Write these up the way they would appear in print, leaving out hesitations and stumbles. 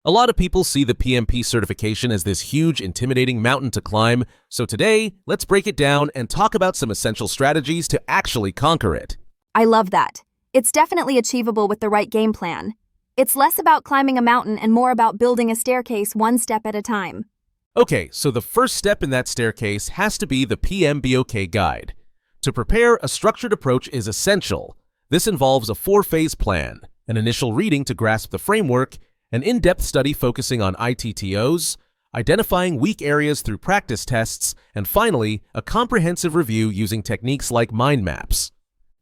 A lot of people see the PMP certification as this huge, intimidating mountain to climb, so today, let's break it down and talk about some essential strategies to actually conquer it. I love that. It's definitely achievable with the right game plan. It's less about climbing a mountain and more about building a staircase one step at a time. Okay, so the first step in that staircase has to be the PMBOK guide. To prepare, a structured approach is essential. This involves a 4-phase plan, an initial reading to grasp the framework, an in-depth study focusing on ITTOs, identifying weak areas through practice tests, and finally, a comprehensive review using techniques like mind maps.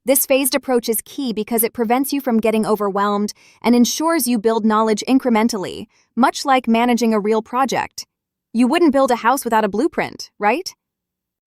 This phased approach is key because it prevents you from getting overwhelmed and ensures you build knowledge incrementally, much like managing a real project. You wouldn't build a house without a blueprint, right?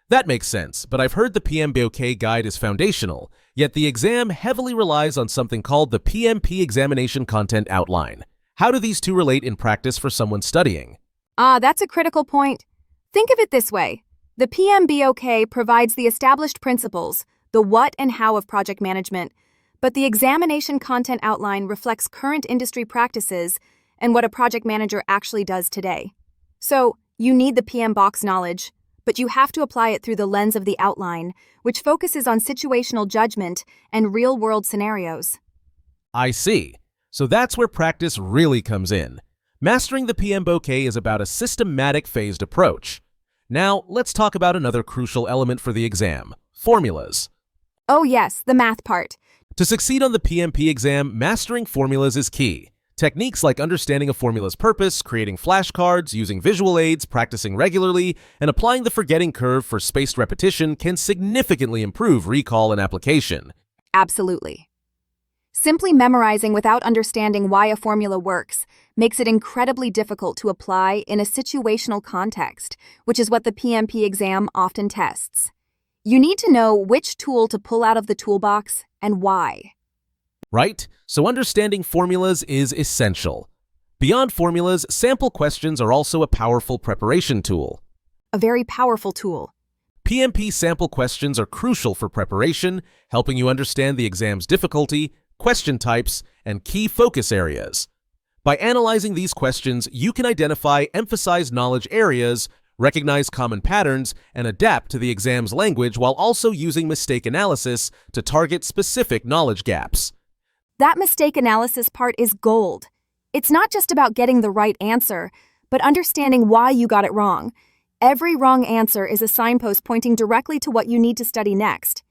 That makes sense, but I've heard the PMBOK guide is foundational, yet the exam heavily relies on something called the PMP examination content outline. How do these two relate in practice for someone studying? That's a critical point. Think of it this way. The PMBOK provides the established principles, the what and how of project management, but the examination content outline reflects current industry practices and what a project manager actually does today. So, you need the PMBOK's knowledge, but you have to apply it through the lens of the outline, which focuses on situational judgment and real-world scenarios. I see. So that's where practice really comes in. Mastering the PMBOK is about a systematic phased approach. Now, let's talk about another crucial element for the exam: formulas. Oh yes, the math part. To succeed on the PMP exam, mastering formulas is key. Techniques like understanding a formula's purpose, creating flashcards, using visual aids, practicing regularly, and applying the forgetting curve for spaced repetition can significantly improve recall and application. Absolutely. Simply memorizing without understanding why a formula works makes it incredibly difficult to apply in a situational context, which is what the PMP exam often tests. You need to know which tool to pull out of the toolbox and why. Right? So understanding formulas is essential. Beyond formulas, sample questions are also a powerful preparation tool. A very powerful tool. PMP sample questions are crucial for preparation, helping you understand the exam's difficulty, question types, and key focus areas. By analyzing these questions, you can identify emphasized knowledge areas, recognize common patterns, and adapt to the exam's language while also using mistake analysis to target specific knowledge gaps. That mistake analysis part is gold. It's not just about getting the right answer, but understanding why you got it wrong. Every wrong answer is a signpost pointing directly to what you need to study next.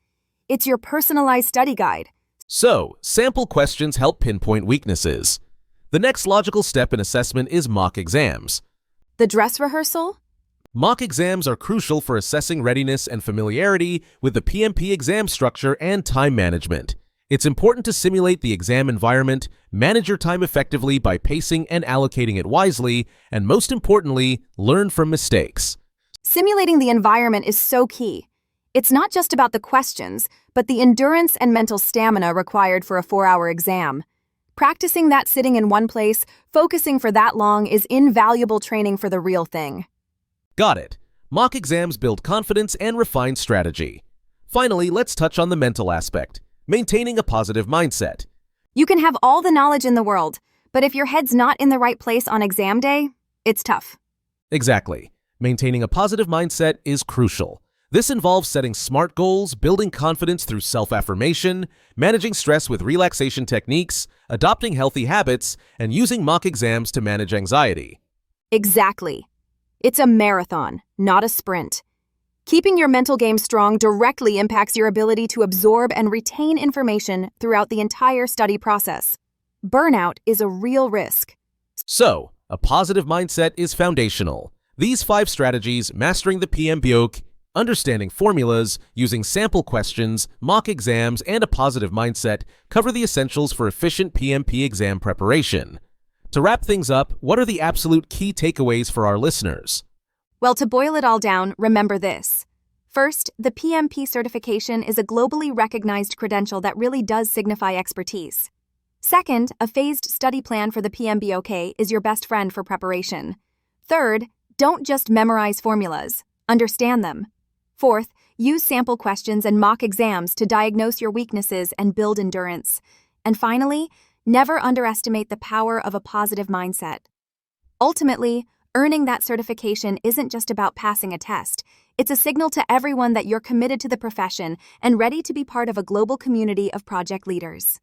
It's your personalized study guide. So, sample questions help pinpoint weaknesses. The next logical step in assessment is mock exams. The dress rehearsal? Mock exams are crucial for assessing readiness and familiarity with the PMP exam structure and time management. It's important to simulate the exam environment, manage your time effectively by pacing and allocating it wisely, and most importantly, learn from mistakes. Simulating the environment is so key. It's not just about the questions, but the endurance and mental stamina required for a 4-hour exam. Practicing that sitting in one place, focusing for that long is invaluable training for the real thing. Got it. Mock exams build confidence and refine strategy. Finally, let's touch on the mental aspect, maintaining a positive mindset. You can have all the knowledge in the world, but if your head's not in the right place on exam day, it's tough. Exactly. Maintaining a positive mindset is crucial. This involves setting SMART goals, building confidence through self-affirmation, managing stress with relaxation techniques, adopting healthy habits, and using mock exams to manage anxiety. Exactly. It's a marathon, not a sprint. Keeping your mental game strong directly impacts your ability to absorb and retain information throughout the entire study process. Burnout is a real risk. So, a positive mindset is foundational. These 5 strategies, mastering the PMBOK, understanding formulas, using sample questions, mock exams, and a positive mindset, cover the essentials for efficient PMP exam preparation. To wrap things up, what are the absolute key takeaways for our listeners? Well, to boil it all down, remember this. First, the PMP certification is a globally recognized credential that really does signify expertise. Second, a phased study plan for the PMBOK is your best friend for preparation. Third, don't just memorize formulas, understand them. Fourth, use sample questions and mock exams to diagnose your weaknesses and build endurance. And finally, never underestimate the power of a positive mindset. Ultimately, earning that certification isn't just about passing a test. It's a signal to everyone that you're committed to the profession and ready to be part of a global community of project leaders.